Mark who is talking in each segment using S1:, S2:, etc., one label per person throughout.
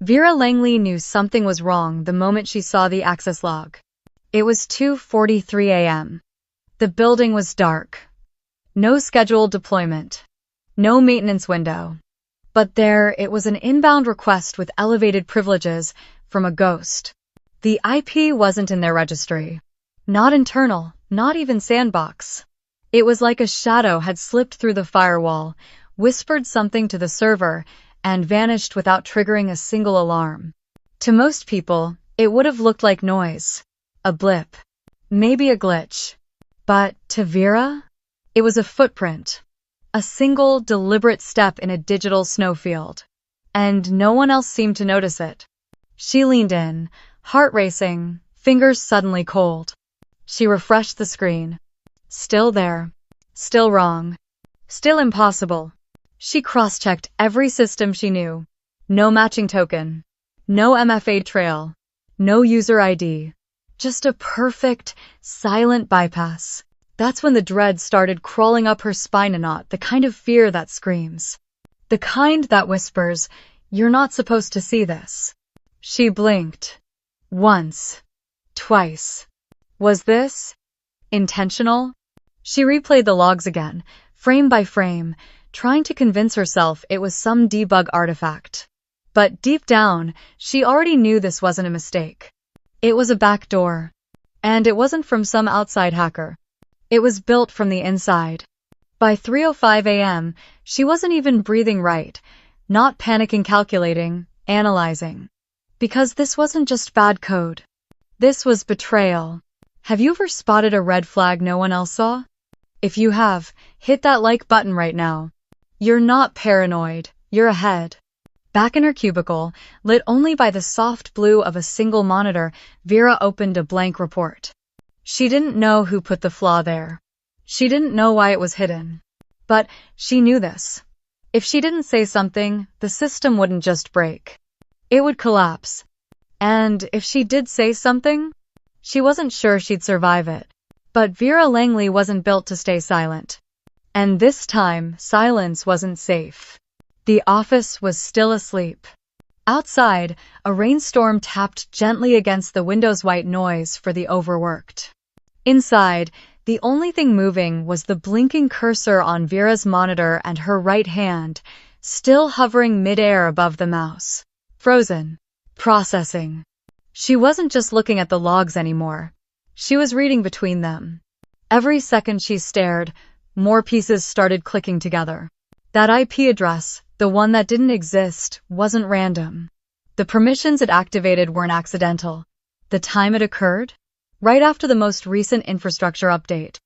S1: Vera Langley knew something was wrong the moment she saw the access log. It was 2:43 a.m. The building was dark. No scheduled deployment. No maintenance window. But there it was, an inbound request with elevated privileges from a ghost. The IP wasn't in their registry. Not internal, not even sandbox. It was like a shadow had slipped through the firewall, whispered something to the server, and vanished without triggering a single alarm. To most people, it would have looked like noise. A blip. Maybe a glitch. But to Vera, it was a footprint. A single, deliberate step in a digital snowfield. And no one else seemed to notice it. She leaned in, heart racing, fingers suddenly cold. She refreshed the screen. Still there. Still wrong. Still impossible. She cross-checked every system she knew. No matching token. No MFA trail. No user ID. Just a perfect, silent bypass. That's when the dread started crawling up her spine, a knot, the kind of fear that screams. The kind that whispers, "You're not supposed to see this." She blinked. Once. Twice. Was this intentional? She replayed the logs again, frame by frame, trying to convince herself it was some debug artifact. But deep down, she already knew this wasn't a mistake. It was a backdoor. And it wasn't from some outside hacker. It was built from the inside. By 3:05 a.m., she wasn't even breathing right, not panicking, calculating, analyzing. Because this wasn't just bad code. This was betrayal. Have you ever spotted a red flag no one else saw? If you have, hit that like button right now. You're not paranoid, you're ahead. Back in her cubicle, lit only by the soft blue of a single monitor, Vera opened a blank report. She didn't know who put the flaw there. She didn't know why it was hidden. But she knew this. If she didn't say something, the system wouldn't just break. It would collapse. And if she did say something, she wasn't sure she'd survive it. But Vera Langley wasn't built to stay silent. And this time, silence wasn't safe. The office was still asleep. Outside, a rainstorm tapped gently against the window's white noise for the overworked. Inside, the only thing moving was the blinking cursor on Vera's monitor and her right hand, still hovering midair above the mouse. Frozen. Processing. She wasn't just looking at the logs anymore. She was reading between them. Every second she stared, more pieces started clicking together. That IP address, the one that didn't exist, wasn't random. The permissions it activated weren't accidental. The time it occurred? Right after the most recent infrastructure update.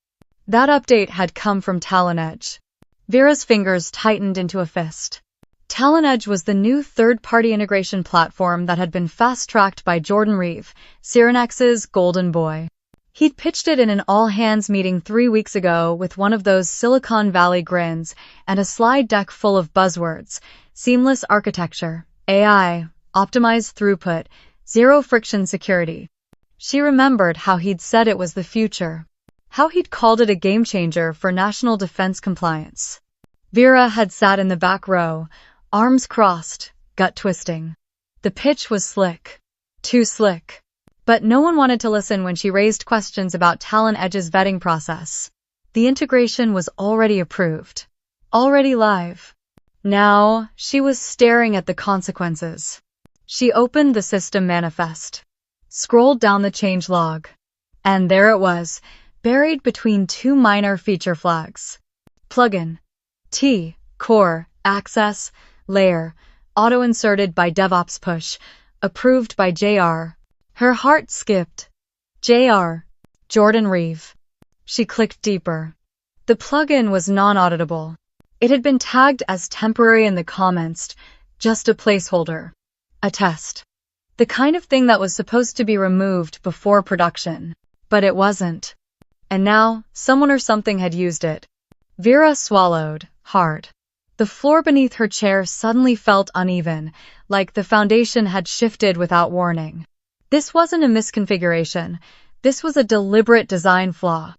S1: That update had come from Talon Edge. Vera's fingers tightened into a fist. Talon Edge was the new third-party integration platform that had been fast-tracked by Jordan Reeve, Cyrenex's golden boy. He'd pitched it in an all-hands meeting 3 weeks ago with one of those Silicon Valley grins and a slide deck full of buzzwords: seamless architecture, AI, optimized throughput, zero-friction security. She remembered how he'd said it was the future, how he'd called it a game-changer for national defense compliance. Vera had sat in the back row, arms crossed, gut twisting. The pitch was slick. Too slick. But no one wanted to listen when she raised questions about Talon Edge's vetting process. The integration was already approved. Already live. Now, she was staring at the consequences. She opened the system manifest. Scrolled down the change log. And there it was, buried between two minor feature flags. Plugin. T. Core. Access. Layer. Auto-inserted by DevOps push. Approved by JR. Her heart skipped. JR. Jordan Reeve. She clicked deeper. The plugin was non-auditable. It had been tagged as temporary in the comments, just a placeholder. A test. The kind of thing that was supposed to be removed before production. But it wasn't. And now, someone or something had used it. Vera swallowed, hard. The floor beneath her chair suddenly felt uneven, like the foundation had shifted without warning. This wasn't a misconfiguration. This was a deliberate design flaw.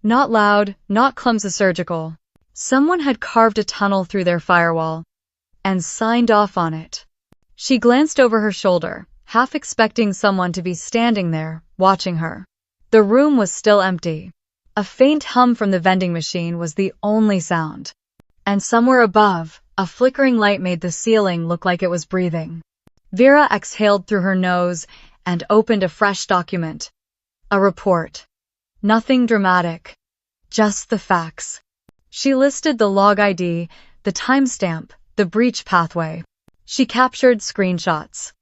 S1: Not loud, not clumsy surgical. Someone had carved a tunnel through their firewall and signed off on it. She glanced over her shoulder, half expecting someone to be standing there, watching her. The room was still empty. A faint hum from the vending machine was the only sound. And somewhere above, a flickering light made the ceiling look like it was breathing. Vera exhaled through her nose and opened a fresh document. A report. Nothing dramatic. Just the facts. She listed the log ID, the timestamp, the breach pathway. She captured screenshots.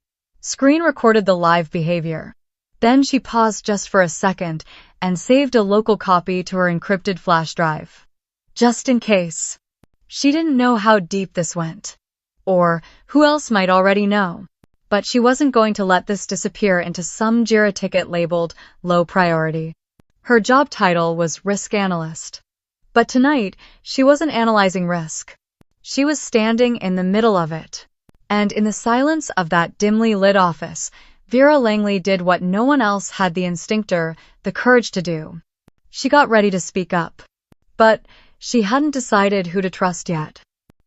S1: Screen recorded the live behavior. Then she paused just for a second and saved a local copy to her encrypted flash drive. Just in case. She didn't know how deep this went. Or who else might already know. But she wasn't going to let this disappear into some JIRA ticket labeled low priority. Her job title was risk analyst. But tonight, she wasn't analyzing risk. She was standing in the middle of it. And in the silence of that dimly lit office, Vera Langley did what no one else had the instinct or the courage to do. She got ready to speak up. But she hadn't decided who to trust yet.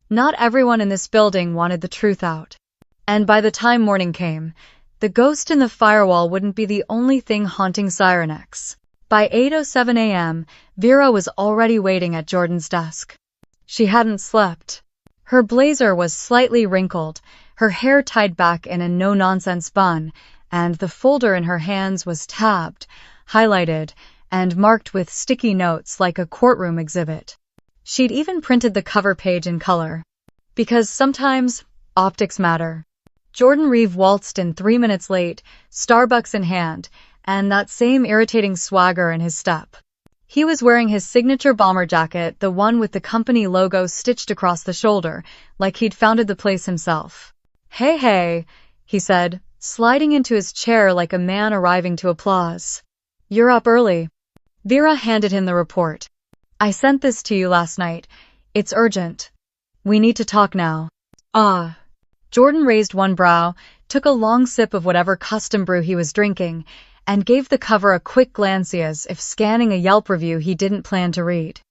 S1: Not everyone in this building wanted the truth out. And by the time morning came, the ghost in the firewall wouldn't be the only thing haunting Cyrenex. By 8:07 a.m., Vera was already waiting at Jordan's desk. She hadn't slept. Her blazer was slightly wrinkled, her hair tied back in a no-nonsense bun, and the folder in her hands was tabbed, highlighted, and marked with sticky notes like a courtroom exhibit. She'd even printed the cover page in color. Because sometimes, optics matter. Jordan Reeve waltzed in 3 minutes late, Starbucks in hand, and that same irritating swagger in his step. He was wearing his signature bomber jacket, the one with the company logo stitched across the shoulder, like he'd founded the place himself. Hey, he said, sliding into his chair like a man arriving to applause. You're up early. Vera handed him the report. I sent this to you last night. It's urgent. We need to talk now. Jordan raised one brow, took a long sip of whatever custom brew he was drinking, and gave the cover a quick glance as if scanning a Yelp review he didn't plan to read.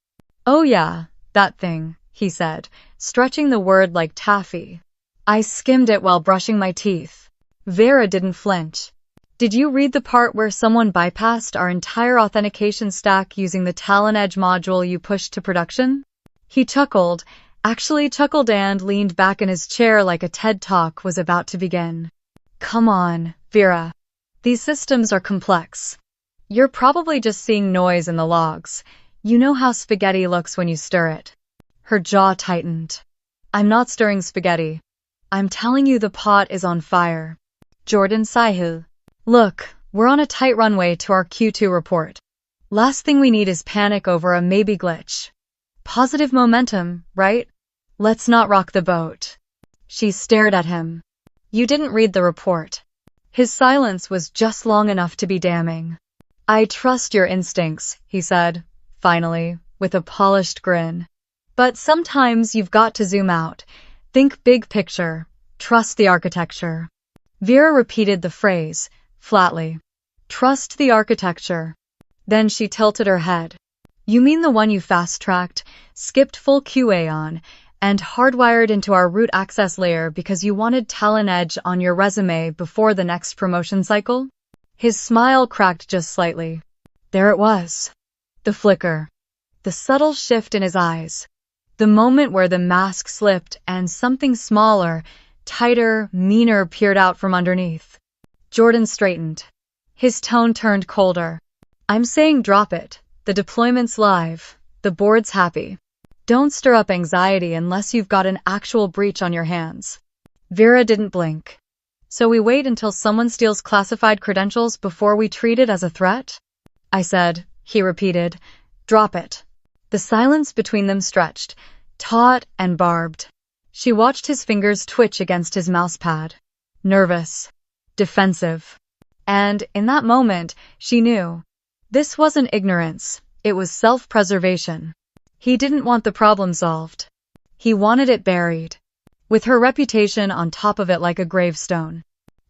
S1: Oh yeah, that thing, he said, stretching the word like taffy. I skimmed it while brushing my teeth. Vera didn't flinch. Did you read the part where someone bypassed our entire authentication stack using the Talon Edge module you pushed to production? He chuckled, and leaned back in his chair like a TED Talk was about to begin. Come on, Vera. These systems are complex. You're probably just seeing noise in the logs. You know how spaghetti looks when you stir it. Her jaw tightened. I'm not stirring spaghetti. I'm telling you the pot is on fire. Jordan Sahil. Look, we're on a tight runway to our Q2 report. Last thing we need is panic over a maybe glitch. Positive momentum, right? Let's not rock the boat. She stared at him. You didn't read the report. His silence was just long enough to be damning. I trust your instincts, he said, finally, with a polished grin. But sometimes you've got to zoom out. Think big picture. Trust the architecture. Vera repeated the phrase, flatly. Trust the architecture. Then she tilted her head. You mean the one you fast-tracked, skipped full QA on, and hardwired into our root access layer because you wanted Talon Edge on your resume before the next promotion cycle? His smile cracked just slightly. There it was. The flicker. The subtle shift in his eyes. The moment where the mask slipped and something smaller, tighter, meaner peered out from underneath. Jordan straightened. His tone turned colder. I'm saying drop it. The deployment's live. The board's happy. Don't stir up anxiety unless you've got an actual breach on your hands. Vera didn't blink. So we wait until someone steals classified credentials before we treat it as a threat? I said, he repeated. Drop it. The silence between them stretched, taut and barbed. She watched his fingers twitch against his mousepad. Nervous. Defensive. And in that moment, she knew. This wasn't ignorance. It was self-preservation. He didn't want the problem solved. He wanted it buried, with her reputation on top of it like a gravestone.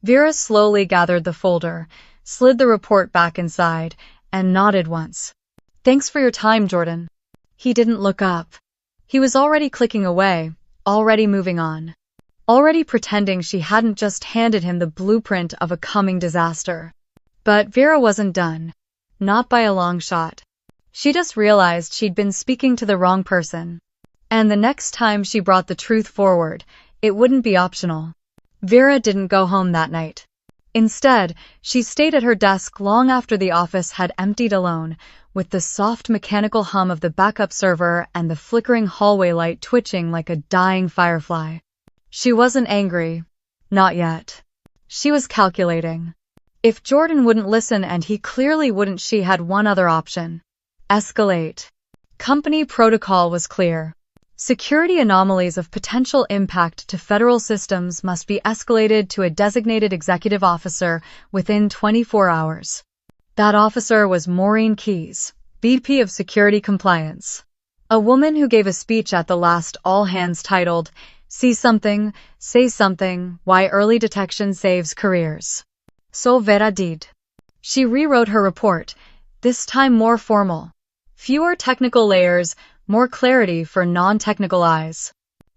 S1: Vera slowly gathered the folder, slid the report back inside, and nodded once. Thanks for your time, Jordan. He didn't look up. He was already clicking away, already moving on. already pretending she hadn't just handed him the blueprint of a coming disaster. But Vera wasn't done. Not by a long shot. She just realized she'd been speaking to the wrong person. And the next time she brought the truth forward, it wouldn't be optional. Vera didn't go home that night. Instead, she stayed at her desk long after the office had emptied alone, with the soft mechanical hum of the backup server and the flickering hallway light twitching like a dying firefly. She wasn't angry. Not yet. She was calculating. If Jordan wouldn't listen and he clearly wouldn't, she had one other option. Escalate. Company protocol was clear. Security anomalies of potential impact to federal systems must be escalated to a designated executive officer within 24 hours. That officer was Maureen Keyes, VP of Security Compliance. A woman who gave a speech at the last all-hands titled, "See Something, Say Something, Why Early Detection Saves Careers." So Vera did. She rewrote her report, this time more formal. Fewer technical layers, more clarity for non-technical eyes.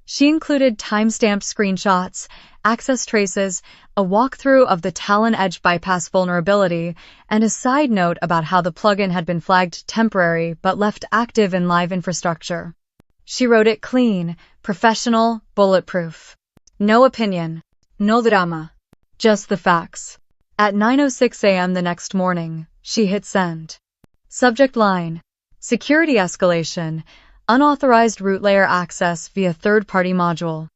S1: She included timestamped screenshots, access traces, a walkthrough of the Talon Edge bypass vulnerability, and a side note about how the plugin had been flagged temporary but left active in live infrastructure. She wrote it clean, professional, bulletproof. No opinion. No drama. Just the facts. At 9:06 a.m. the next morning, she hit send. Subject line. Security escalation. Unauthorized root layer access via third-party module.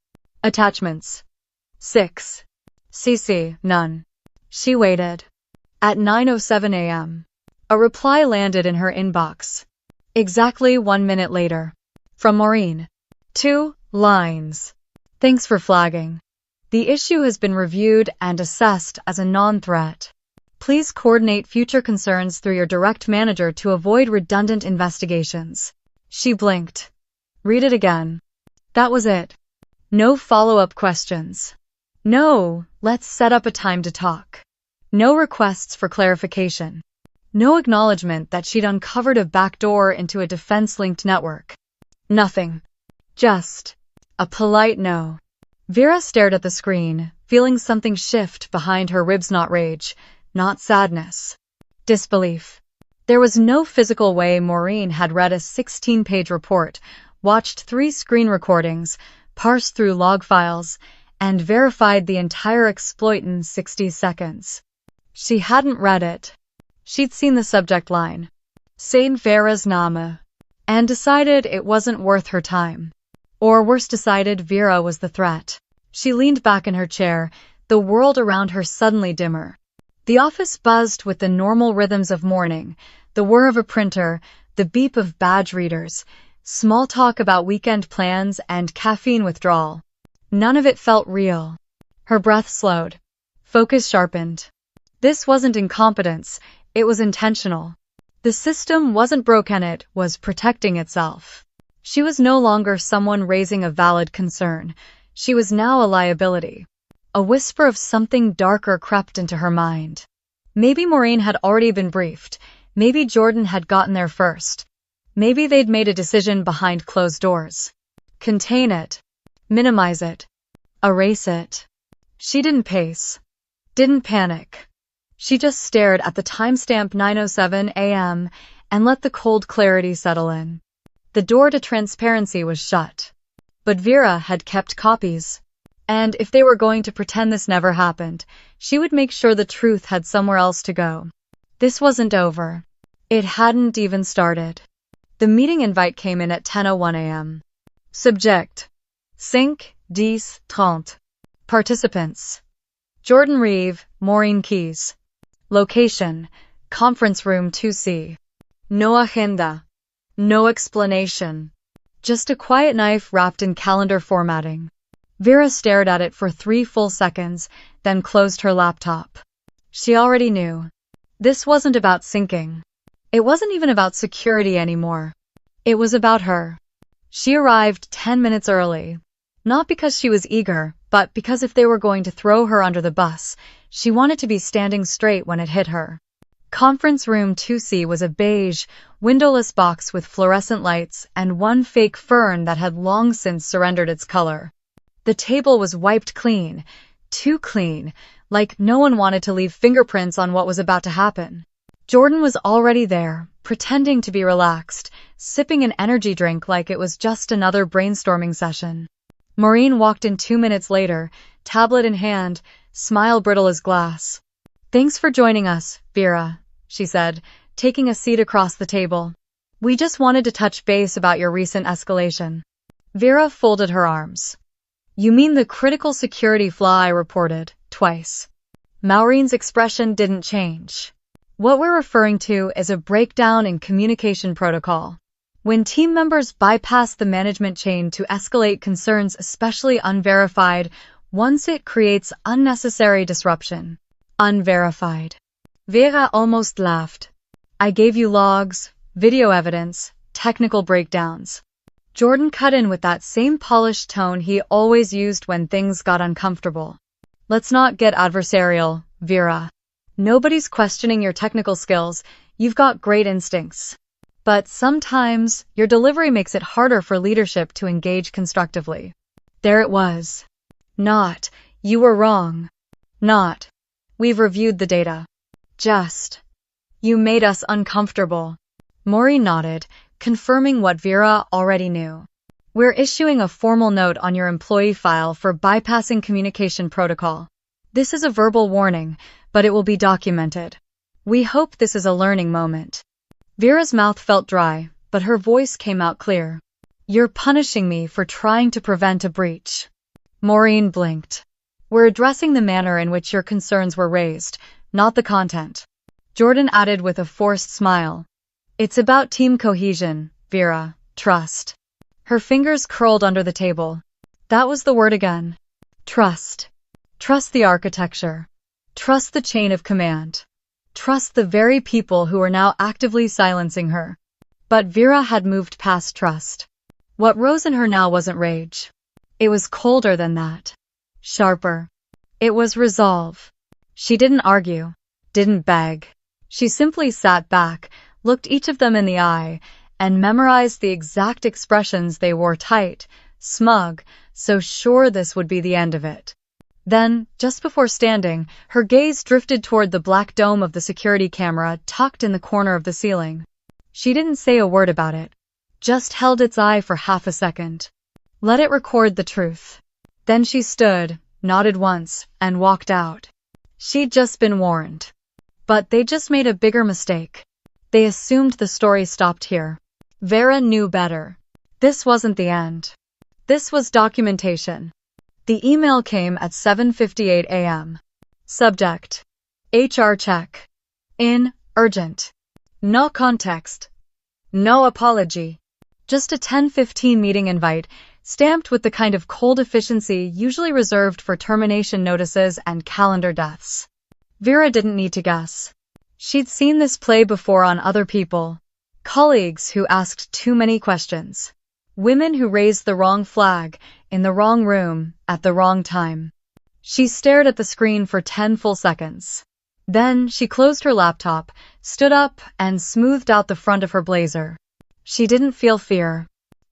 S1: Attachments. 6. CC. None. She waited. At 9:07 a.m. a reply landed in her inbox. Exactly 1 minute later. From Maureen. 2 lines. Thanks for flagging. The issue has been reviewed and assessed as a non-threat. Please coordinate future concerns through your direct manager to avoid redundant investigations. She blinked. Read it again. That was it. No follow-up questions. No, let's set up a time to talk. No requests for clarification. No acknowledgement that she'd uncovered a backdoor into a defense-linked network. Nothing. Just a polite no. Vera stared at the screen, feeling something shift behind her ribs. Not rage, not sadness. Disbelief. There was no physical way Maureen had read a 16-page report, watched 3 screen recordings, parsed through log files, and verified the entire exploit in 60 seconds. She hadn't read it. She'd seen the subject line, Saint Vera's Name, and decided it wasn't worth her time. Or worse, decided Vera was the threat. She leaned back in her chair, the world around her suddenly dimmer. The office buzzed with the normal rhythms of morning, the whir of a printer, the beep of badge readers, small talk about weekend plans and caffeine withdrawal. None of it felt real. Her breath slowed. Focus sharpened. This wasn't incompetence, it was intentional. The system wasn't broken, it was protecting itself. She was no longer someone raising a valid concern. She was now a liability. A whisper of something darker crept into her mind. Maybe Maureen had already been briefed. Maybe Jordan had gotten there first. Maybe they'd made a decision behind closed doors. Contain it. Minimize it. Erase it. She didn't pace. Didn't panic. She just stared at the timestamp 9:07 a.m. and let the cold clarity settle in. The door to transparency was shut. But Vera had kept copies. And if they were going to pretend this never happened, she would make sure the truth had somewhere else to go. This wasn't over. It hadn't even started. The meeting invite came in at 10:01 a.m. Subject. 5:10. Participants. Jordan Reeve, Maureen Keyes. Location. Conference Room 2C. No agenda. No explanation. Just a quiet knife wrapped in calendar formatting. Vera stared at it for 3 full seconds, then closed her laptop. She already knew. This wasn't about syncing. It wasn't even about security anymore. It was about her. She arrived 10 minutes early. Not because she was eager, but because if they were going to throw her under the bus, she wanted to be standing straight when it hit her. Conference Room 2C was a beige, windowless box with fluorescent lights and one fake fern that had long since surrendered its color. The table was wiped clean, too clean, like no one wanted to leave fingerprints on what was about to happen. Jordan was already there, pretending to be relaxed, sipping an energy drink like it was just another brainstorming session. Maureen walked in 2 minutes later, tablet in hand, smile brittle as glass. "Thanks for joining us, Vera," she said, taking a seat across the table. "We just wanted to touch base about your recent escalation." Vera folded her arms. "You mean the critical security flaw I reported, twice?" Maureen's expression didn't change. "What we're referring to is a breakdown in communication protocol. When team members bypass the management chain to escalate concerns, especially unverified, once it creates unnecessary disruption." Unverified. Vera almost laughed. "I gave you logs, video evidence, technical breakdowns." Jordan cut in with that same polished tone he always used when things got uncomfortable. "Let's not get adversarial, Vera. Nobody's questioning your technical skills. You've got great instincts. But sometimes your delivery makes it harder for leadership to engage constructively." There it was. Not, "You were wrong." Not, "We've reviewed the data." Just, "You made us uncomfortable." Maureen nodded, confirming what Vera already knew. "We're issuing a formal note on your employee file for bypassing communication protocol. This is a verbal warning, but it will be documented. We hope this is a learning moment." Vera's mouth felt dry, but her voice came out clear. "You're punishing me for trying to prevent a breach." Maureen blinked. "We're addressing the manner in which your concerns were raised, not the content." Jordan added with a forced smile. "It's about team cohesion, Vera, trust." Her fingers curled under the table. That was the word again. Trust. Trust the architecture. Trust the chain of command. Trust the very people who were now actively silencing her. But Vera had moved past trust. What rose in her now wasn't rage. It was colder than that. Sharper. It was resolve. She didn't argue, didn't beg. She simply sat back, looked each of them in the eye, and memorized the exact expressions they wore, tight, smug, so sure this would be the end of it. Then, just before standing, her gaze drifted toward the black dome of the security camera tucked in the corner of the ceiling. She didn't say a word about it, just held its eye for half a second. Let it record the truth. Then she stood, nodded once, and walked out. She'd just been warned. But they just made a bigger mistake. They assumed the story stopped here. Vera knew better. This wasn't the end. This was documentation. The email came at 7:58 a.m. Subject: HR check. In, urgent. No context. No apology. Just a 10:15 meeting invite, stamped with the kind of cold efficiency usually reserved for termination notices and calendar deaths. Vera didn't need to guess. She'd seen this play before on other people. Colleagues who asked too many questions. Women who raised the wrong flag, in the wrong room, at the wrong time. She stared at the screen for 10 full seconds. Then she closed her laptop, stood up, and smoothed out the front of her blazer. She didn't feel fear.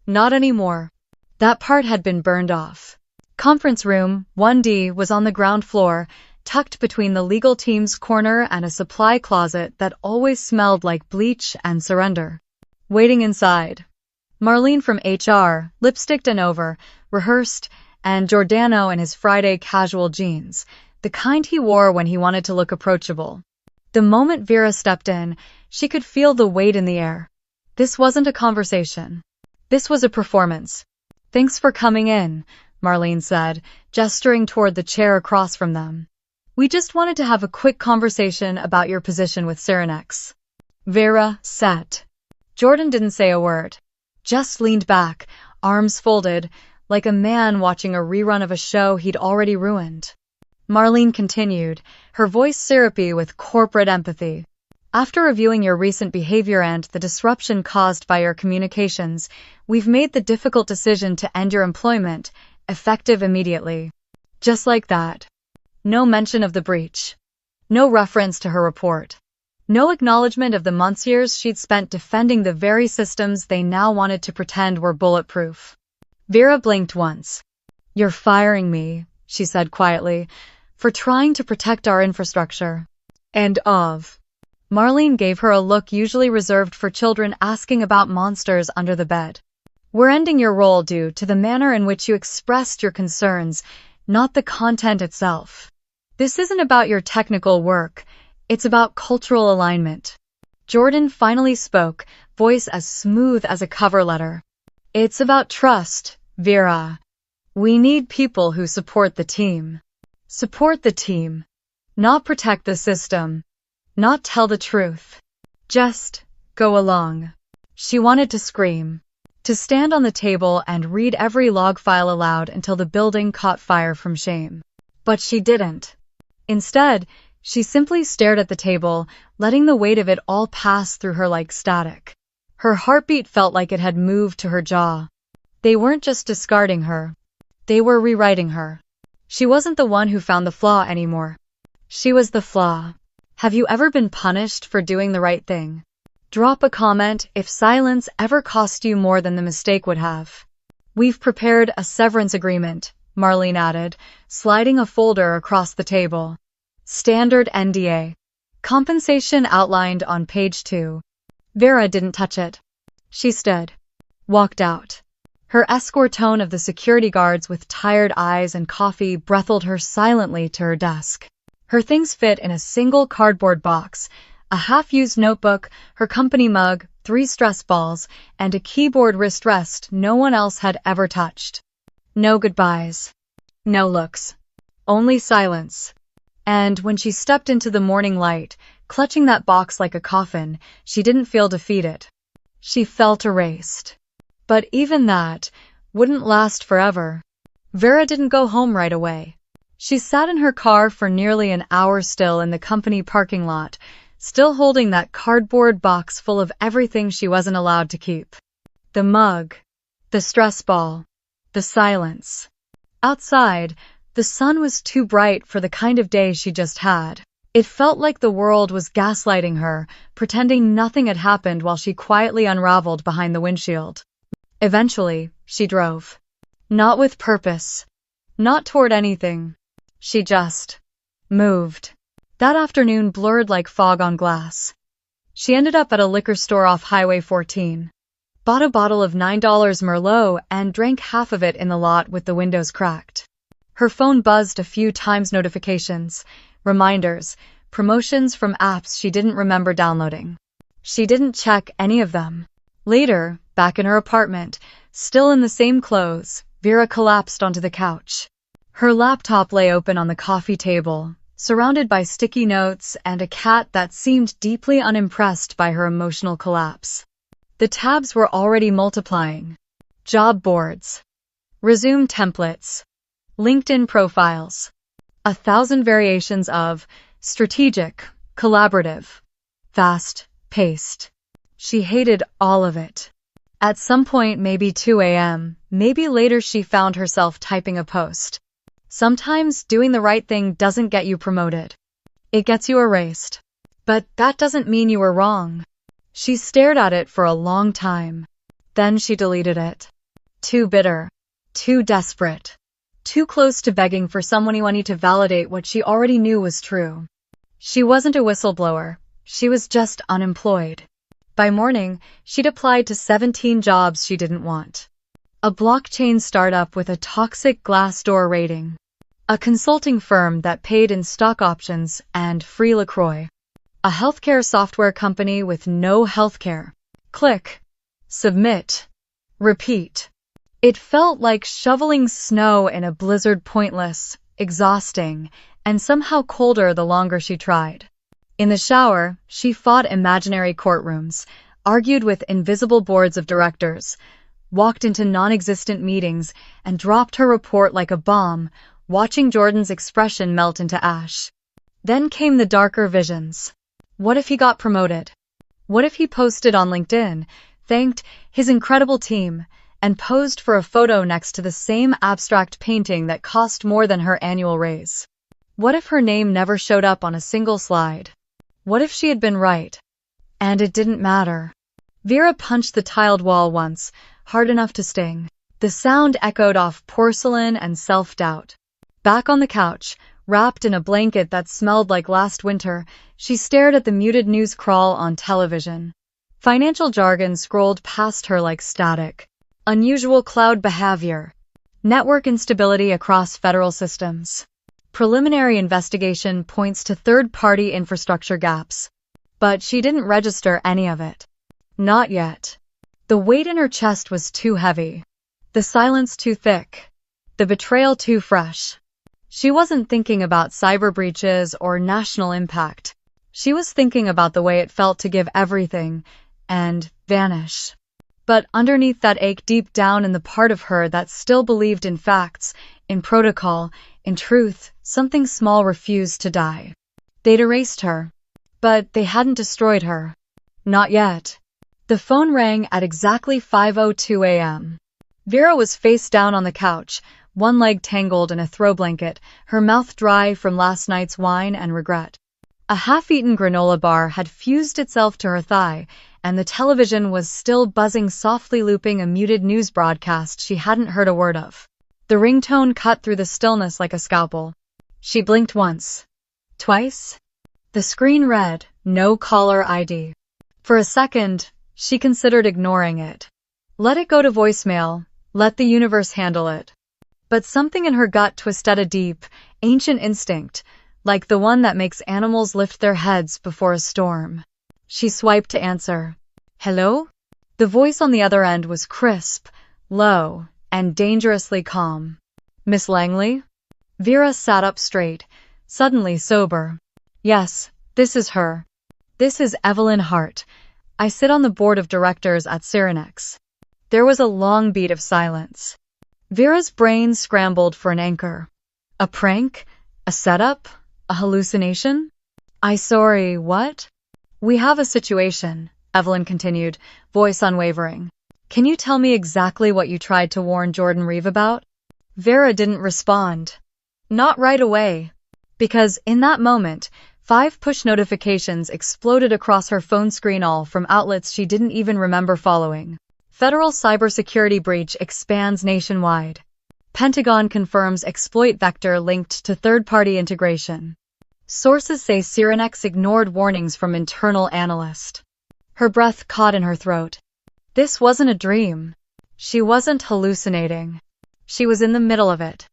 S1: Not anymore. That part had been burned off. Conference room 1D was on the ground floor, tucked between the legal team's corner and a supply closet that always smelled like bleach and surrender. Waiting inside. Marlene from HR, lipsticked and over, rehearsed, and Giordano in his Friday casual jeans, the kind he wore when he wanted to look approachable. The moment Vera stepped in, she could feel the weight in the air. This wasn't a conversation. This was a performance. "Thanks for coming in," Marlene said, gesturing toward the chair across from them. "We just wanted to have a quick conversation about your position with Cyrenex." Vera sat. Jordan didn't say a word. Just leaned back, arms folded, like a man watching a rerun of a show he'd already ruined. Marlene continued, her voice syrupy with corporate empathy. "After reviewing your recent behavior and the disruption caused by your communications, we've made the difficult decision to end your employment, effective immediately." Just like that. No mention of the breach. No reference to her report. No acknowledgement of the months she'd spent defending the very systems they now wanted to pretend were bulletproof. Vera blinked once. You're firing me, she said quietly, for trying to protect our infrastructure. End of. Marlene gave her a look usually reserved for children asking about monsters under the bed. We're ending your role due to the manner in which you expressed your concerns, not the content itself. This isn't about your technical work, it's about cultural alignment. Jordan finally spoke, voice as smooth as a cover letter. It's about trust, Vera. We need people who support the team. Support the team. Not protect the system. Not tell the truth. Just go along. She wanted to scream, to stand on the table and read every log file aloud until the building caught fire from shame. But she didn't. Instead, she simply stared at the table, letting the weight of it all pass through her like static. Her heartbeat felt like it had moved to her jaw. They weren't just discarding her. They were rewriting her. She wasn't the one who found the flaw anymore. She was the flaw. Have you ever been punished for doing the right thing? Drop a comment if silence ever cost you more than the mistake would have. We've prepared a severance agreement, Marlene added, sliding a folder across the table. Standard NDA. Compensation outlined on page 2. Vera didn't touch it. She stood. Walked out. Her escort tone of the security guards with tired eyes and coffee breathled her silently to her desk. Her things fit in a single cardboard box, a half-used notebook, her company mug, 3 stress balls, and a keyboard wrist rest no one else had ever touched. No goodbyes. No looks. Only silence. And when she stepped into the morning light, clutching that box like a coffin, she didn't feel defeated. She felt erased. But even that wouldn't last forever. Vera didn't go home right away. She sat in her car for nearly an hour still in the company parking lot, still holding that cardboard box full of everything she wasn't allowed to keep. The mug, the stress ball, the silence. Outside, the sun was too bright for the kind of day she just had. It felt like the world was gaslighting her, pretending nothing had happened while she quietly unraveled behind the windshield. Eventually, she drove. Not with purpose. Not toward anything. She just moved. That afternoon blurred like fog on glass. She ended up at a liquor store off Highway 14. Bought a bottle of $9 Merlot and drank half of it in the lot with the windows cracked. Her phone buzzed a few times, notifications, reminders, promotions from apps she didn't remember downloading. She didn't check any of them. Later, back in her apartment, still in the same clothes, Vera collapsed onto the couch. Her laptop lay open on the coffee table, surrounded by sticky notes and a cat that seemed deeply unimpressed by her emotional collapse. The tabs were already multiplying. Job boards. Resume templates. LinkedIn profiles. 1,000 variations of strategic, collaborative, fast-paced. She hated all of it. At some point, maybe 2 a.m., maybe later, she found herself typing a post. Sometimes doing the right thing doesn't get you promoted. It gets you erased. But that doesn't mean you were wrong. She stared at it for a long time. Then she deleted it. Too bitter. Too desperate. Too close to begging for someone to validate what she already knew was true. She wasn't a whistleblower. She was just unemployed. By morning, she'd applied to 17 jobs she didn't want. A blockchain startup with a toxic Glassdoor rating. A consulting firm that paid in stock options and free LaCroix. A healthcare software company with no healthcare. Click. Submit. Repeat. It felt like shoveling snow in a blizzard, pointless, exhausting, and somehow colder the longer she tried. In the shower, she fought imaginary courtrooms, argued with invisible boards of directors, walked into non-existent meetings, and dropped her report like a bomb, watching Jordan's expression melt into ash. Then came the darker visions. What if he got promoted? What if he posted on LinkedIn, thanked his incredible team, and posed for a photo next to the same abstract painting that cost more than her annual raise? What if her name never showed up on a single slide? What if she had been right? And it didn't matter. Vera punched the tiled wall once, hard enough to sting. The sound echoed off porcelain and self-doubt. Back on the couch, wrapped in a blanket that smelled like last winter, she stared at the muted news crawl on television. Financial jargon scrolled past her like static. Unusual cloud behavior. Network instability across federal systems. Preliminary investigation points to third-party infrastructure gaps. But she didn't register any of it. Not yet. The weight in her chest was too heavy. The silence too thick. The betrayal too fresh. She wasn't thinking about cyber breaches or national impact. She was thinking about the way it felt to give everything and vanish. But underneath that ache deep down in the part of her that still believed in facts, in protocol, in truth, something small refused to die. They'd erased her. But they hadn't destroyed her. Not yet. The phone rang at exactly 5:02 a.m. Vera was face down on the couch, one leg tangled in a throw blanket, her mouth dry from last night's wine and regret. A half-eaten granola bar had fused itself to her thigh, and the television was still buzzing, softly looping a muted news broadcast she hadn't heard a word of. The ringtone cut through the stillness like a scalpel. She blinked once. Twice. The screen read, "No caller ID." For a second, she considered ignoring it. Let it go to voicemail, let the universe handle it. But something in her gut twisted a deep, ancient instinct, like the one that makes animals lift their heads before a storm. She swiped to answer. Hello? The voice on the other end was crisp, low, and dangerously calm. Miss Langley? Vera sat up straight, suddenly sober. Yes, this is her. This is Evelyn Hart. I sit on the board of directors at Cyrenex. There was a long beat of silence. Vera's brain scrambled for an anchor. A prank? A setup? A hallucination? Sorry, what? We have a situation, Evelyn continued, voice unwavering. Can you tell me exactly what you tried to warn Jordan Reeve about? Vera didn't respond. Not right away. Because in that moment, 5 push notifications exploded across her phone screen, all from outlets she didn't even remember following. Federal cybersecurity breach expands nationwide. Pentagon confirms exploit vector linked to third-party integration. Sources say Cyrenex ignored warnings from internal analysts. Her breath caught in her throat. This wasn't a dream. She wasn't hallucinating. She was in the middle of it.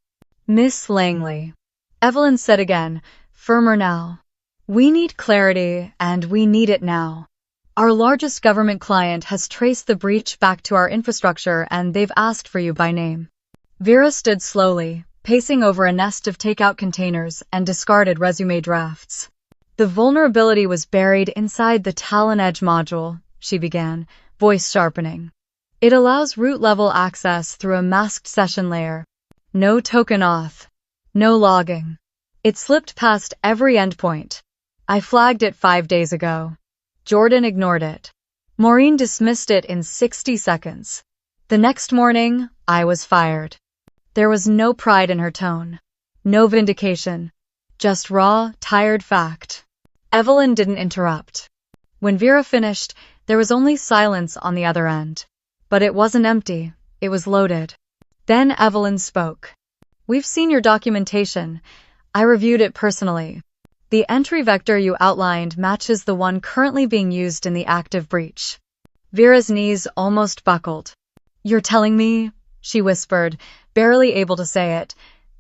S1: Miss Langley. Evelyn said again, firmer now. We need clarity, and we need it now. Our largest government client has traced the breach back to our infrastructure, and they've asked for you by name. Vera stood slowly, pacing over a nest of takeout containers and discarded resume drafts. The vulnerability was buried inside the Talon Edge module, she began, voice sharpening. It allows root-level access through a masked session layer. No token auth. No logging. It slipped past every endpoint. I flagged it 5 days ago. Jordan ignored it. Maureen dismissed it in 60 seconds. The next morning, I was fired. There was no pride in her tone. No vindication. Just raw, tired fact. Evelyn didn't interrupt. When Vera finished, there was only silence on the other end. But it wasn't empty. It was loaded. Then Evelyn spoke. We've seen your documentation. I reviewed it personally. The entry vector you outlined matches the one currently being used in the active breach. Vera's knees almost buckled. You're telling me, she whispered, barely able to say it,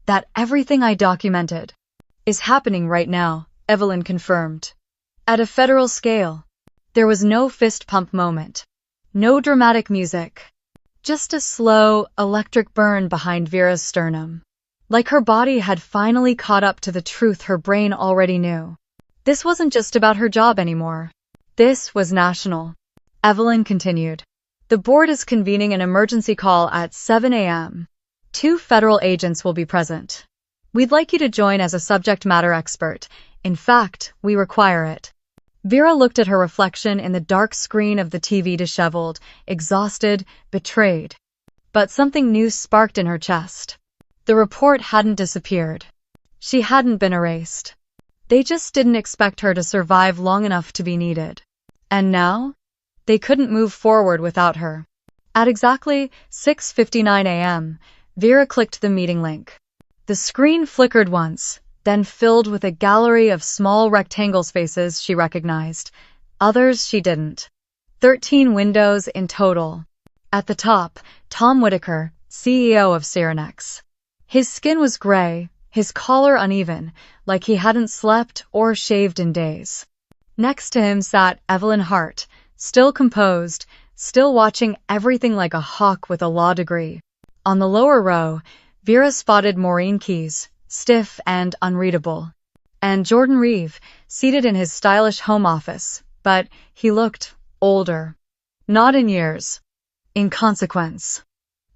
S1: that everything I documented is happening right now, Evelyn confirmed. At a federal scale. There was no fist pump moment. No dramatic music. Just a slow, electric burn behind Vera's sternum. Like her body had finally caught up to the truth her brain already knew. This wasn't just about her job anymore. This was national. Evelyn continued. The board is convening an emergency call at 7 a.m. 2 federal agents will be present. We'd like you to join as a subject matter expert. In fact, we require it. Vera looked at her reflection in the dark screen of the TV, disheveled, exhausted, betrayed. But something new sparked in her chest. The report hadn't disappeared. She hadn't been erased. They just didn't expect her to survive long enough to be needed. And now? They couldn't move forward without her. At exactly 6:59 a.m., Vera clicked the meeting link. The screen flickered once, then filled with a gallery of small rectangle spaces she recognized. Others she didn't. 13 windows in total. At the top, Tom Whitaker, CEO of Cyrenex. His skin was gray, his collar uneven, like he hadn't slept or shaved in days. Next to him sat Evelyn Hart, still composed, still watching everything like a hawk with a law degree. On the lower row, Vera spotted Maureen Keyes, stiff and unreadable. And Jordan Reeve, seated in his stylish home office, but he looked older. Not in years. In consequence.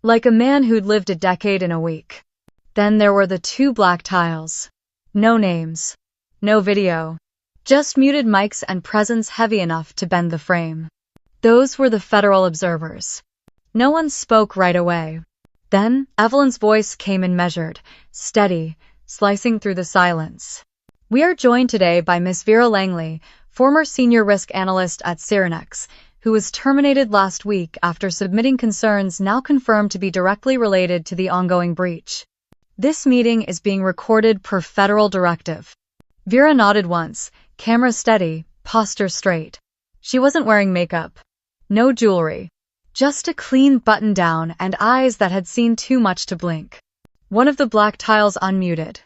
S1: Like a man who'd lived a decade in a week. Then there were the two black tiles. No names. No video. Just muted mics and presence heavy enough to bend the frame. Those were the federal observers. No one spoke right away. Then Evelyn's voice came in measured, steady, slicing through the silence. We are joined today by Miss Vera Langley, former senior risk analyst at Cyrenex, who was terminated last week after submitting concerns now confirmed to be directly related to the ongoing breach. This meeting is being recorded per federal directive. Vera nodded once, camera steady, posture straight. She wasn't wearing makeup. No jewelry. Just a clean button-down and eyes that had seen too much to blink. One of the black tiles unmuted.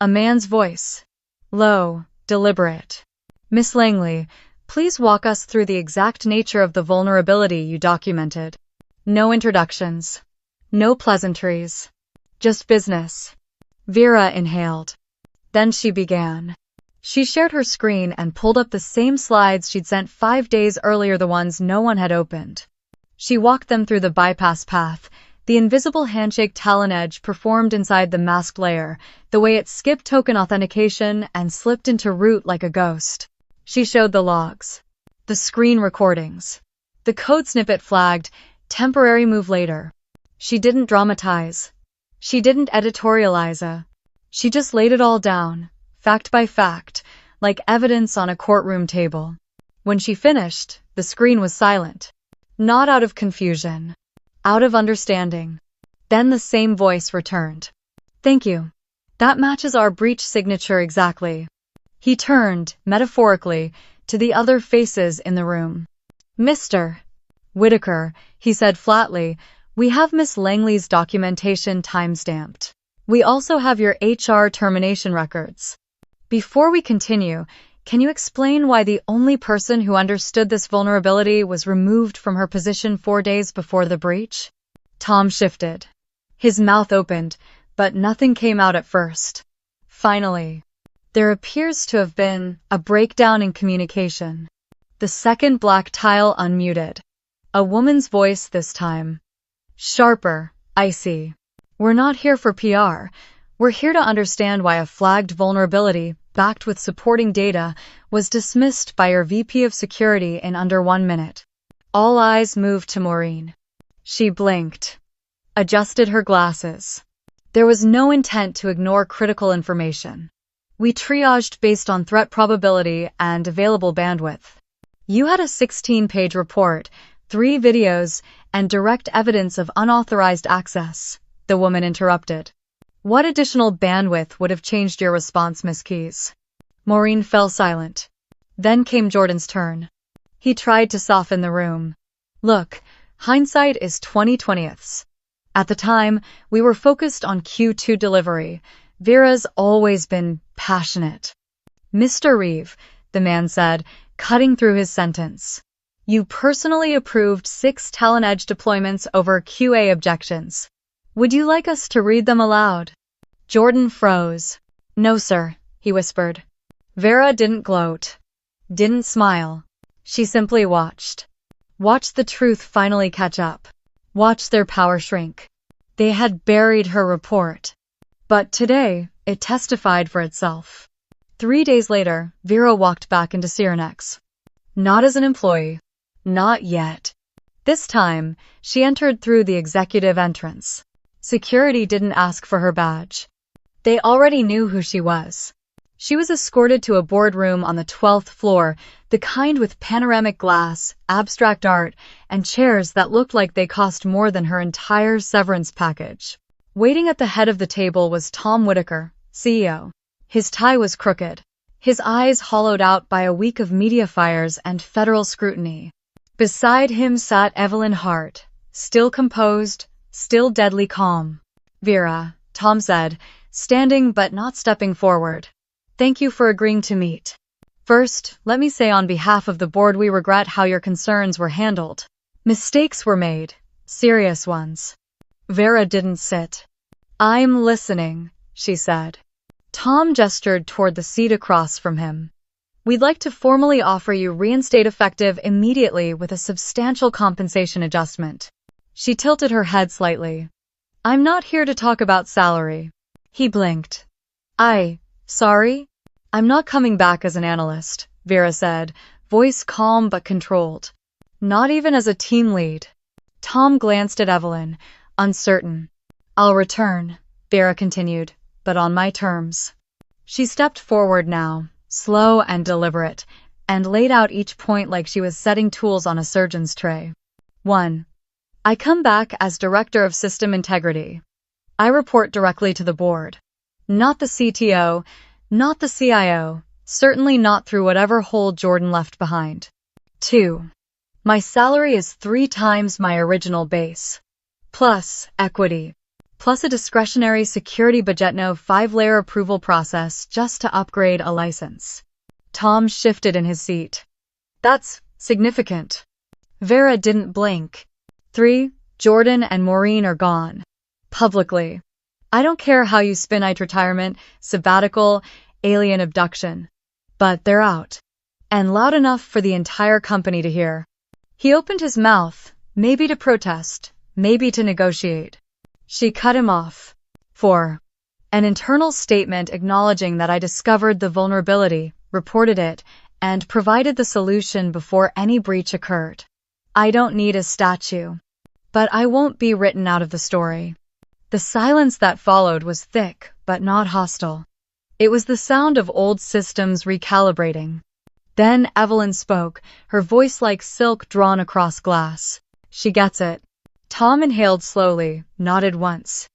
S1: A man's voice. Low, deliberate. Miss Langley, please walk us through the exact nature of the vulnerability you documented. No introductions. No pleasantries. Just business. Vera inhaled. Then she began. She shared her screen and pulled up the same slides she'd sent 5 days earlier, the ones no one had opened. She walked them through the bypass path, the invisible handshake talon edge performed inside the masked layer, the way it skipped token authentication and slipped into root like a ghost. She showed the logs. The screen recordings. The code snippet flagged, temporary move later. She didn't dramatize. She didn't editorialize. She just laid it all down, fact by fact, like evidence on a courtroom table. When she finished, the screen was silent. Not out of confusion. Out of understanding. Then the same voice returned. Thank you. That matches our breach signature exactly. He turned, metaphorically, to the other faces in the room. Mr. Whitaker, he said flatly, we have Miss Langley's documentation time-stamped. We also have your HR termination records. Before we continue, can you explain why the only person who understood this vulnerability was removed from her position 4 days before the breach? Tom shifted. His mouth opened, but nothing came out at first. Finally, there appears to have been a breakdown in communication. The second black tile unmuted. A woman's voice this time. Sharper, icy. We're not here for PR. We're here to understand why a flagged vulnerability, backed with supporting data, was dismissed by your VP of Security in under 1 minute. All eyes moved to Maureen. She blinked. Adjusted her glasses. There was no intent to ignore critical information. We triaged based on threat probability and available bandwidth. You had a 16-page report, 3 videos, and direct evidence of unauthorized access, the woman interrupted. What additional bandwidth would have changed your response, Miss Keyes? Maureen fell silent. Then came Jordan's turn. He tried to soften the room. Look, hindsight is 20/20ths. At the time, we were focused on Q2 delivery. Vera's always been passionate. Mr. Reeve, the man said, cutting through his sentence. You personally approved 6 Talon Edge deployments over QA objections. Would you like us to read them aloud? Jordan froze. No, sir, he whispered. Vera didn't gloat. Didn't smile. She simply watched. Watched the truth finally catch up. Watched their power shrink. They had buried her report. But today, it testified for itself. 3 days later, Vera walked back into Cyrenex. Not as an employee. Not yet. This time, she entered through the executive entrance. Security didn't ask for her badge. They already knew who she was. She was escorted to a boardroom on the 12th floor, the kind with panoramic glass, abstract art, and chairs that looked like they cost more than her entire severance package. Waiting at the head of the table was Tom Whitaker, CEO. His tie was crooked, his eyes hollowed out by a week of media fires and federal scrutiny. Beside him sat Evelyn Hart, still composed, still deadly calm. "Vera," Tom said, standing but not stepping forward. "Thank you for agreeing to meet. First, let me say on behalf of the board we regret how your concerns were handled. Mistakes were made, serious ones." Vera didn't sit. "I'm listening," she said. Tom gestured toward the seat across from him. "We'd like to formally offer you reinstate effective immediately with a substantial compensation adjustment." She tilted her head slightly. "I'm not here to talk about salary." He blinked. Sorry? "I'm not coming back as an analyst," Vera said, voice calm but controlled. "Not even as a team lead." Tom glanced at Evelyn, uncertain. "I'll return," Vera continued, "but on my terms." She stepped forward now, slow and deliberate, and laid out each point like she was setting tools on a surgeon's tray. 1. I come back as Director of System Integrity. I report directly to the board. Not the CTO, not the CIO, certainly not through whatever hole Jordan left behind. 2. My salary is 3 times my original base. Plus equity. Plus a discretionary security budget, no 5-layer approval process just to upgrade a license. Tom shifted in his seat. "That's significant." Vera didn't blink. 3. Jordan and Maureen are gone. Publicly. I don't care how you spin it, retirement, sabbatical, alien abduction. But they're out. And loud enough for the entire company to hear. He opened his mouth, maybe to protest, maybe to negotiate. She cut him off. 4. An internal statement acknowledging that I discovered the vulnerability, reported it, and provided the solution before any breach occurred. I don't need a statue. But I won't be written out of the story. The silence that followed was thick, but not hostile. It was the sound of old systems recalibrating. Then Evelyn spoke, her voice like silk drawn across glass. "She gets it." Tom inhaled slowly, nodded once.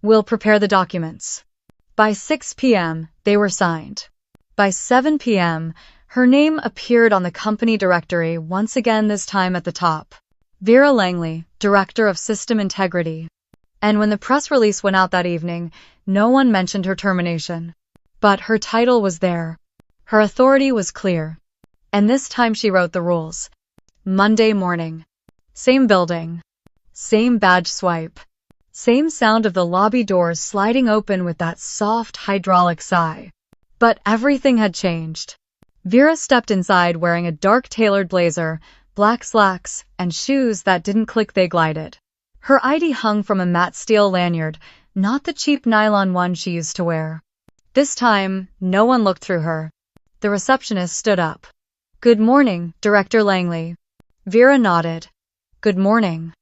S1: "We'll prepare the documents." By 6 p.m., they were signed. By 7 p.m., her name appeared on the company directory once again, this time at the top. Vera Langley, Director of System Integrity. And when the press release went out that evening, no one mentioned her termination. But her title was there. Her authority was clear. And this time she wrote the rules. Monday morning. Same building. Same badge swipe. Same sound of the lobby doors sliding open with that soft hydraulic sigh. But everything had changed. Vera stepped inside wearing a dark tailored blazer, black slacks, and shoes that didn't click, they glided. Her ID hung from a matte steel lanyard, not the cheap nylon one she used to wear. This time, no one looked through her. The receptionist stood up. "Good morning, Director Langley." Vera nodded. "Good morning."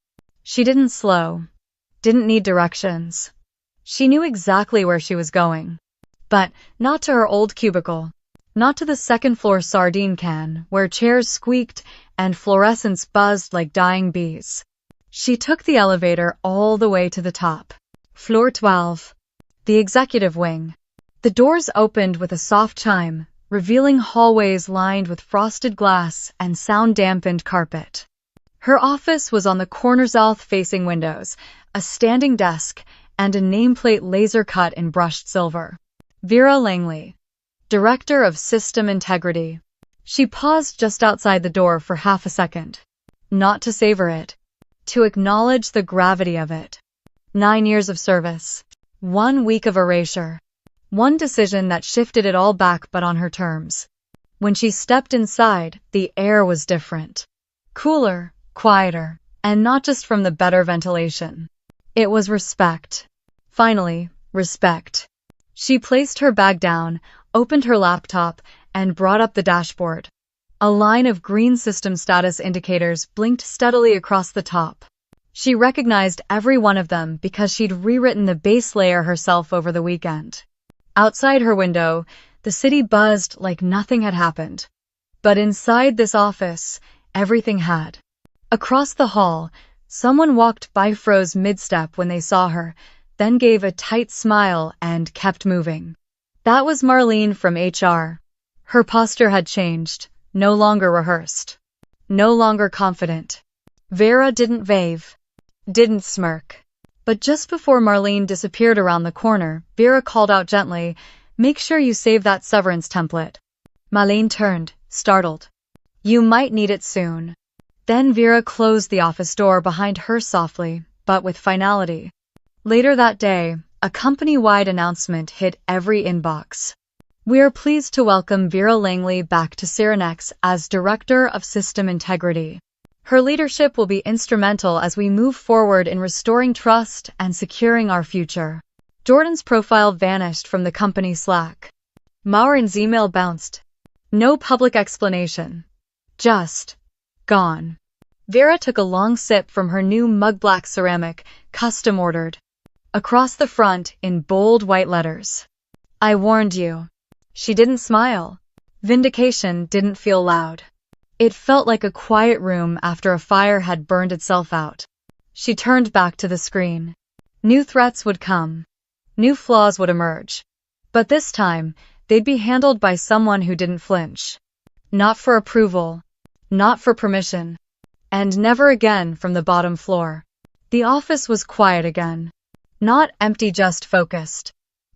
S1: She didn't slow. Didn't need directions. She knew exactly where she was going. But not to her old cubicle. Not to the second-floor sardine can, where chairs squeaked and fluorescents buzzed like dying bees. She took the elevator all the way to the top. Floor 12. The executive wing. The doors opened with a soft chime, revealing hallways lined with frosted glass and sound-dampened carpet. Her office was on the corner south-facing windows, a standing desk, and a nameplate laser-cut in brushed silver. Vera Langley, Director of System Integrity. She paused just outside the door for half a second. Not to savor it. To acknowledge the gravity of it. 9 years of service. 1 week of erasure. One decision that shifted it all back, but on her terms. When she stepped inside, the air was different. Cooler, quieter, and not just from the better ventilation. It was respect. Finally, respect. She placed her bag down, opened her laptop, and brought up the dashboard. A line of green system status indicators blinked steadily across the top. She recognized every one of them because she'd rewritten the base layer herself over the weekend. Outside her window, The city buzzed like nothing had happened. But inside this office, everything had. Across the hall, someone walked by, froze mid-step when they saw her, then gave a tight smile and kept moving. That was Marlene from HR. Her posture had changed, no longer rehearsed, no longer confident. Vera didn't wave, didn't smirk. But just before Marlene disappeared around the corner, Vera called out gently, "Make sure you save that severance template." Marlene turned, startled. "You might need it soon." Then Vera closed the office door behind her softly, but with finality. Later that day, a company-wide announcement hit every inbox. "We are pleased to welcome Vera Langley back to Cyrenex as Director of System Integrity. Her leadership will be instrumental as we move forward in restoring trust and securing our future." Jordan's profile vanished from the company Slack. Maureen's email bounced. No public explanation. Just gone. Vera took a long sip from her new mug-black ceramic, custom-ordered. Across the front, in bold white letters, "I warned you." She didn't smile. Vindication didn't feel loud. It felt like a quiet room after a fire had burned itself out. She turned back to the screen. New threats would come. New flaws would emerge. But this time, they'd be handled by someone who didn't flinch. Not for approval. Not for permission. And never again from the bottom floor. The office was quiet again. Not empty, just focused.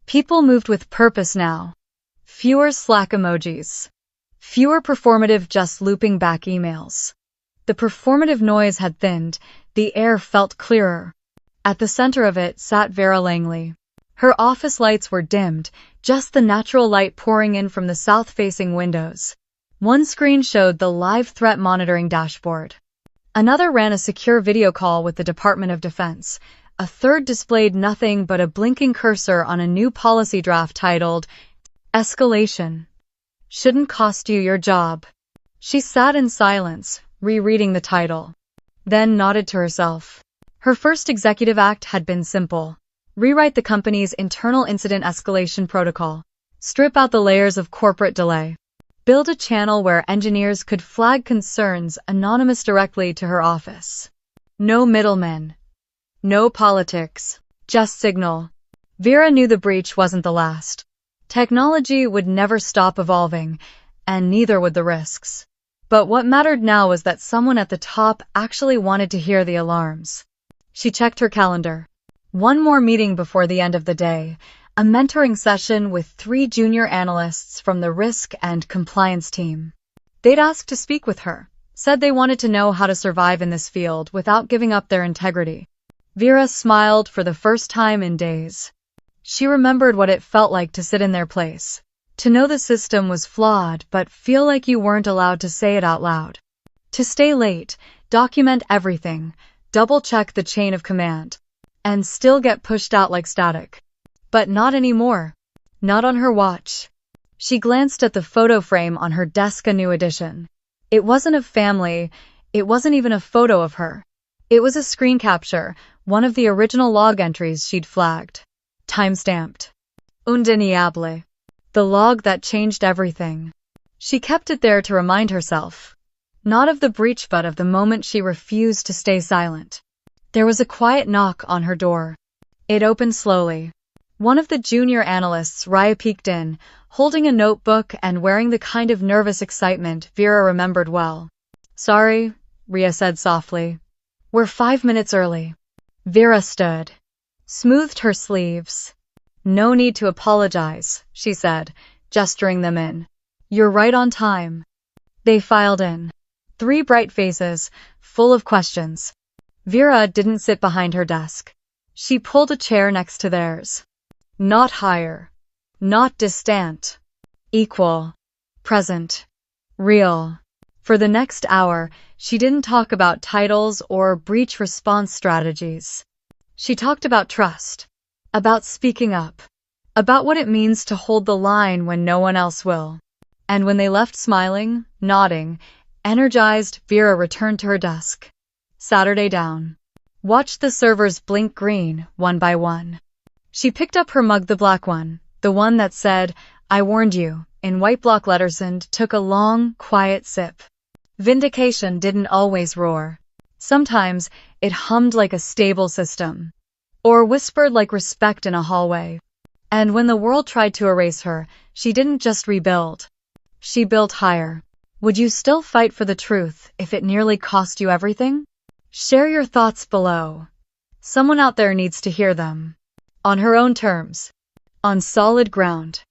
S1: People moved with purpose now. Fewer Slack emojis. Fewer performative, just looping back emails. The performative noise had thinned, the air felt clearer. At the center of it sat Vera Langley. Her office lights were dimmed, just the natural light pouring in from the south-facing windows. One screen showed the live threat monitoring dashboard. Another ran a secure video call with the Department of Defense. A third displayed nothing but a blinking cursor on a new policy draft titled, "Escalation. Shouldn't cost you your job." She sat in silence, rereading the title. Then nodded to herself. Her first executive act had been simple. Rewrite the company's internal incident escalation protocol. Strip out the layers of corporate delay. Build a channel where engineers could flag concerns anonymous directly to her office. No middlemen. No politics. Just signal. Vera knew the breach wasn't the last. Technology would never stop evolving, and neither would the risks. But what mattered now was that someone at the top actually wanted to hear the alarms. She checked her calendar. One more meeting before the end of the day, a mentoring session with 3 junior analysts from the risk and compliance team. They'd asked to speak with her, said they wanted to know how to survive in this field without giving up their integrity. Vera smiled for the first time in days. She remembered what it felt like to sit in their place, to know the system was flawed but feel like you weren't allowed to say it out loud. To stay late, document everything, double-check the chain of command, and still get pushed out like static. But not anymore. Not on her watch. She glanced at the photo frame on her desk, a new edition. It wasn't of family, it wasn't even a photo of her. It was a screen capture, one of the original log entries she'd flagged. Time-stamped. Undeniable. The log that changed everything. She kept it there to remind herself. Not of the breach but of the moment she refused to stay silent. There was a quiet knock on her door. It opened slowly. One of the junior analysts, Raya, peeked in, holding a notebook and wearing the kind of nervous excitement Vera remembered well. "Sorry," Raya said softly. "We're 5 minutes early." Vera stood. Smoothed her sleeves. "No need to apologize," she said, gesturing them in. "You're right on time." They filed in. 3 bright faces, full of questions. Vera didn't sit behind her desk. She pulled a chair next to theirs. Not higher. Not distant. Equal. Present. Real. For the next hour, she didn't talk about titles or breach response strategies. She talked about trust. About speaking up. About what it means to hold the line when no one else will. And when they left smiling, nodding, energized, Vera returned to her desk. Saturday down. Watched the servers blink green, one by one. She picked up her mug, the black one, the one that said, I warned you, in white block letters, and took a long, quiet sip. Vindication didn't always roar. Sometimes it hummed like a stable system, or whispered like respect in a hallway. And when the world tried to erase her, she didn't just rebuild. She built higher. Would you still fight for the truth if it nearly cost you everything? Share your thoughts below. Someone out there needs to hear them. On her own terms. On solid ground.